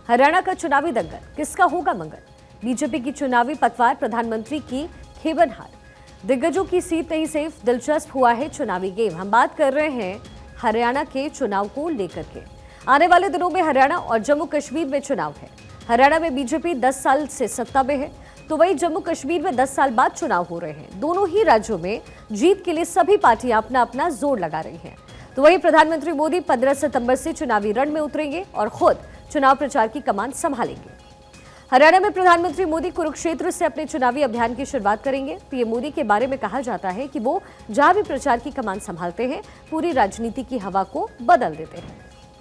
हरियाणा का चुनावी दंगल, किसका होगा मंगल? बीजेपी की चुनावी पतवार, प्रधानमंत्री की खेबनहार। दिग्गजों की सीट नहीं सेफ, दिलचस्प हुआ है चुनावी गेम। हम बात कर रहे हैं हरियाणा के चुनाव को लेकर के। आने वाले दिनों में हरियाणा और जम्मू कश्मीर में चुनाव है। हरियाणा में बीजेपी 10 साल से सत्ता में है, तो वहीं जम्मू कश्मीर में 10 साल बाद चुनाव हो रहे हैं। दोनों ही राज्यों में जीत के लिए सभी पार्टियां अपना अपना जोर लगा रही हैं। तो वहीं प्रधानमंत्री मोदी 15 सितंबर से चुनावी रण में उतरेंगे और खुद चुनाव प्रचार की कमान संभालेंगे। हरियाणा में प्रधानमंत्री मोदी कुरुक्षेत्र से अपने चुनावी अभियान की शुरुआत करेंगे। पीएम मोदी के बारे में कहा जाता है कि वो जहां भी प्रचार की कमान संभालते हैं, पूरी राजनीति की हवा को बदल देते हैं।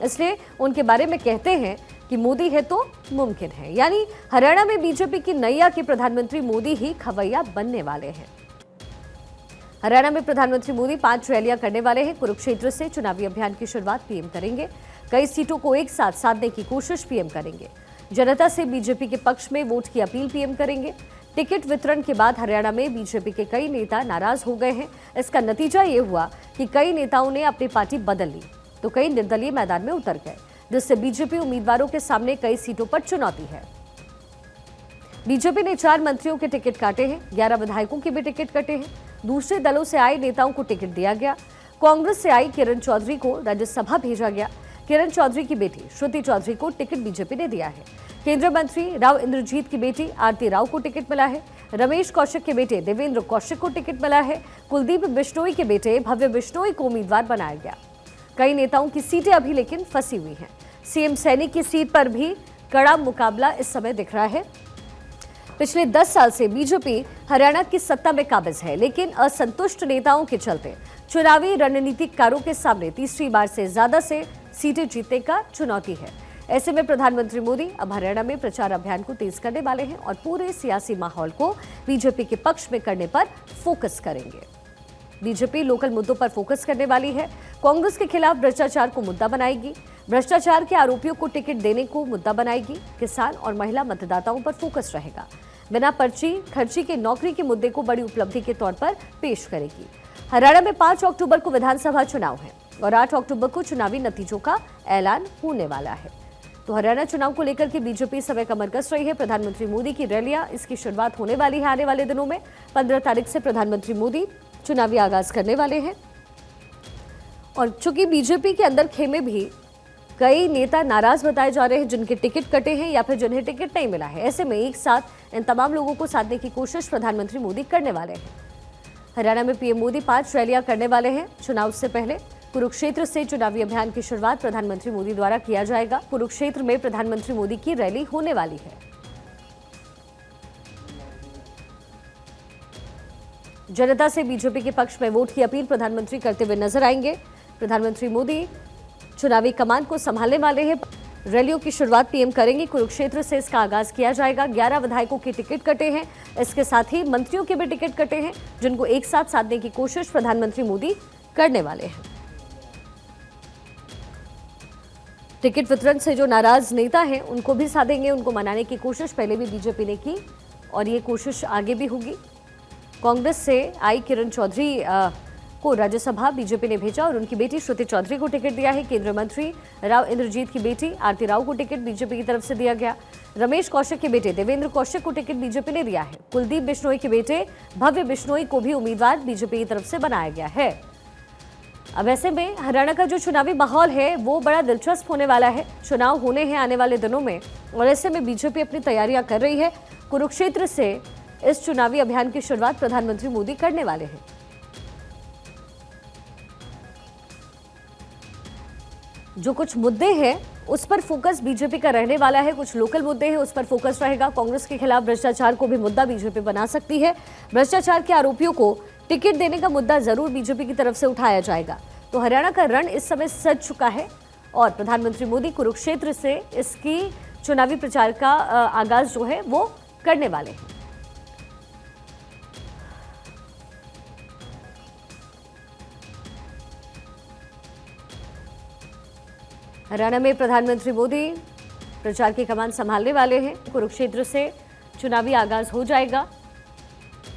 इसलिए उनके बारे में कहते हैं कि मोदी है तो मुमकिन है। यानी हरियाणा में बीजेपी की नैया के प्रधानमंत्री मोदी ही खवैया बनने वाले हैं। हरियाणा में प्रधानमंत्री मोदी 5 रैलियां करने वाले हैं। कुरुक्षेत्र से चुनावी अभियान की शुरुआत पीएम करेंगे। कई सीटों को एक साथ साधने की कोशिश पीएम करेंगे। जनता से बीजेपी के पक्ष में वोट की अपील पीएम करेंगे। टिकट वितरण के बाद हरियाणा में बीजेपी के कई नेता नाराज हो गए हैं। इसका नतीजा ये हुआ कि कई नेताओं ने अपनी पार्टी बदल ली, तो कई निर्दलीय मैदान में उतर गए, जिससे बीजेपी उम्मीदवारों के सामने कई सीटों पर चुनौती है। बीजेपी ने 4 मंत्रियों के टिकट काटे हैं, 11 विधायकों के भी टिकट कटे हैं। दूसरे दलों से आए नेताओं को टिकट दिया गया। कांग्रेस से आई किरण चौधरी को राज्यसभा भेजा गया। किरण चौधरी की बेटी श्रुति चौधरी को टिकट बीजेपी ने दिया है। केंद्रीय मंत्री राव इंद्रजीत की बेटी आरती राव को टिकट मिला है। रमेश कौशिक के बेटे देवेंद्र कौशिक को टिकट मिला है। कुलदीप बिश्नोई के बेटे भव्य बिश्नोई को उम्मीदवार बनाया गया। कई नेताओं की सीटें अभी लेकिन फंसी हुई हैं। सीएम सैनी की सीट पर भी कड़ा मुकाबला इस समय दिख रहा है। पिछले 10 साल से बीजेपी हरियाणा की सत्ता में काबिज है, लेकिन असंतुष्ट नेताओं के चलते चुनावी रणनीतिकारों के सामने तीसरी बार से ज्यादा से सीटें जीतने का चुनौती है। ऐसे में प्रधानमंत्री मोदी अब हरियाणा में प्रचार अभियान को तेज करने वाले हैं और पूरे सियासी माहौल को बीजेपी के पक्ष में करने पर फोकस करेंगे। बीजेपी लोकल मुद्दों पर फोकस करने वाली है। कांग्रेस के खिलाफ भ्रष्टाचार को मुद्दा बनाएगी। भ्रष्टाचार के आरोपियों को टिकट देने को मुद्दा बनाएगी। किसान और महिला मतदाताओं पर फोकस रहेगा। बिना पर्ची खर्ची के नौकरी के मुद्दे को बड़ी उपलब्धि के तौर पर पेश करेगी। हरियाणा में 5 अक्टूबर को विधानसभा चुनाव है और 8 अक्टूबर को चुनावी नतीजों का ऐलान होने वाला है। तो हरियाणा चुनाव को लेकर के बीजेपी समय कमर कस रही है। प्रधानमंत्री मोदी की रैलियां, इसकी शुरुआत होने वाली है आने वाले दिनों में। 15 तारीख से प्रधानमंत्री मोदी चुनावी आगाज करने वाले हैं। और चूंकि बीजेपी के अंदर खेमे भी कई नेता नाराज बताए जा रहे हैं, जिनके टिकट कटे हैं या फिर जिन्हें टिकट नहीं मिला है। ऐसे में एक साथ इन तमाम लोगों को साधने की कोशिश प्रधानमंत्री मोदी करने वाले हैं। हरियाणा में पीएम मोदी 5 रैलियां करने वाले हैं। चुनाव से पहले कुरुक्षेत्र से चुनावी अभियान की शुरुआत प्रधानमंत्री मोदी द्वारा किया जाएगा। कुरुक्षेत्र में प्रधानमंत्री मोदी की रैली होने वाली है। जनता से बीजेपी के पक्ष में वोट की अपील प्रधानमंत्री करते हुए नजर आएंगे। प्रधानमंत्री मोदी चुनावी कमान को संभालने वाले हैं। रैलियों की शुरुआत पीएम करेंगे। कुरुक्षेत्र से इसका आगाज किया जाएगा। 11 विधायकों के टिकट कटे हैं। इसके साथ ही मंत्रियों के भी टिकट कटे हैं, जिनको एक साथ साधने की कोशिश प्रधानमंत्री मोदी करने वाले हैं। टिकट वितरण से जो नाराज नेता हैं, उनको भी साधेंगे। उनको मनाने की कोशिश पहले भी बीजेपी ने की और ये कोशिश आगे भी होगी। कांग्रेस से आई किरण चौधरी को राज्यसभा बीजेपी ने भेजा और उनकी बेटी श्रुति चौधरी को टिकट दिया है। केंद्रीय मंत्री राव इंद्रजीत की बेटी आरती राव को टिकट बीजेपी की तरफ से दिया गया। रमेश कौशिक के बेटे देवेंद्र कौशिक को टिकट बीजेपी ने दिया है। कुलदीप बिश्नोई के बेटे भव्य बिश्नोई को भी उम्मीदवार बीजेपी की तरफ से बनाया गया है। अब ऐसे में हरियाणा का जो चुनावी माहौल है वो बड़ा दिलचस्प होने वाला है। चुनाव होने हैं आने वाले दिनों में और ऐसे में बीजेपी अपनी तैयारियां कर रही है। कुरुक्षेत्र से इस चुनावी अभियान की शुरुआत प्रधानमंत्री मोदी करने वाले हैं। जो कुछ मुद्दे हैं उस पर फोकस बीजेपी का रहने वाला है। कुछ लोकल मुद्दे हैं उस पर फोकस रहेगा। कांग्रेस के खिलाफ भ्रष्टाचार को भी मुद्दा बीजेपी बना सकती है। भ्रष्टाचार के आरोपियों को टिकट देने का मुद्दा जरूर बीजेपी की तरफ से उठाया जाएगा। तो हरियाणा का रण इस समय सज चुका है और प्रधानमंत्री मोदी कुरुक्षेत्र से इसकी चुनावी प्रचार का आगाज जो है वो करने वाले हैं। हरियाणा में प्रधानमंत्री मोदी प्रचार की कमान संभालने वाले हैं। कुरुक्षेत्र से चुनावी आगाज हो जाएगा।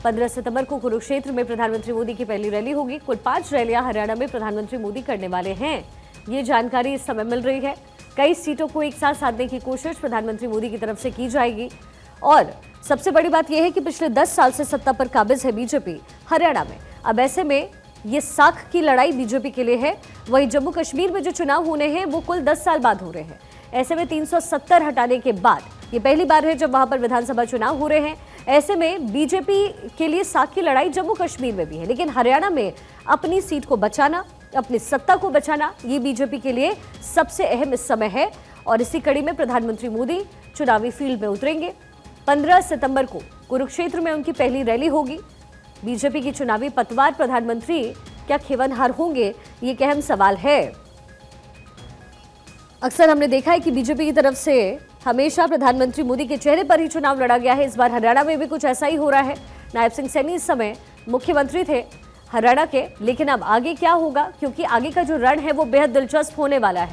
15 सितंबर को कुरुक्षेत्र में प्रधानमंत्री मोदी की पहली रैली होगी। कुल 5 रैलियां हरियाणा में प्रधानमंत्री मोदी करने वाले हैं। ये जानकारी इस समय मिल रही है। कई सीटों को एक साथ साधने की कोशिश प्रधानमंत्री मोदी की तरफ से की जाएगी। और सबसे बड़ी बात यह है कि पिछले 10 साल से सत्ता पर काबिज है बीजेपी हरियाणा में। अब ऐसे में ये साख की लड़ाई बीजेपी के लिए है। वहीं जम्मू कश्मीर में जो चुनाव होने हैं वो कुल 10 साल बाद हो रहे हैं। ऐसे में 370 हटाने के बाद ये पहली बार है जब वहां पर विधानसभा चुनाव हो रहे हैं। ऐसे में बीजेपी के लिए साख की लड़ाई जम्मू कश्मीर में भी है, लेकिन हरियाणा में अपनी सीट को बचाना, अपनी सत्ता को बचाना, ये बीजेपी के लिए सबसे अहम इस समय है। और इसी कड़ी में प्रधानमंत्री मोदी चुनावी फील्ड में उतरेंगे। 15 सितंबर को कुरुक्षेत्र में उनकी पहली रैली होगी। बीजेपी की चुनावी पतवार प्रधानमंत्री क्या खेवनहार होंगे, ये एक अहम सवाल है। अक्सर हमने देखा है कि बीजेपी की तरफ से हमेशा प्रधानमंत्री मोदी के चेहरे पर ही चुनाव लड़ा गया है। इस बार हरियाणा में भी कुछ ऐसा ही हो रहा है। नायब सिंह सैनी इस समय मुख्यमंत्री थे हरियाणा के, लेकिन अब आगे क्या होगा, क्योंकि आगे का जो रण है वो बेहद दिलचस्प होने वाला है।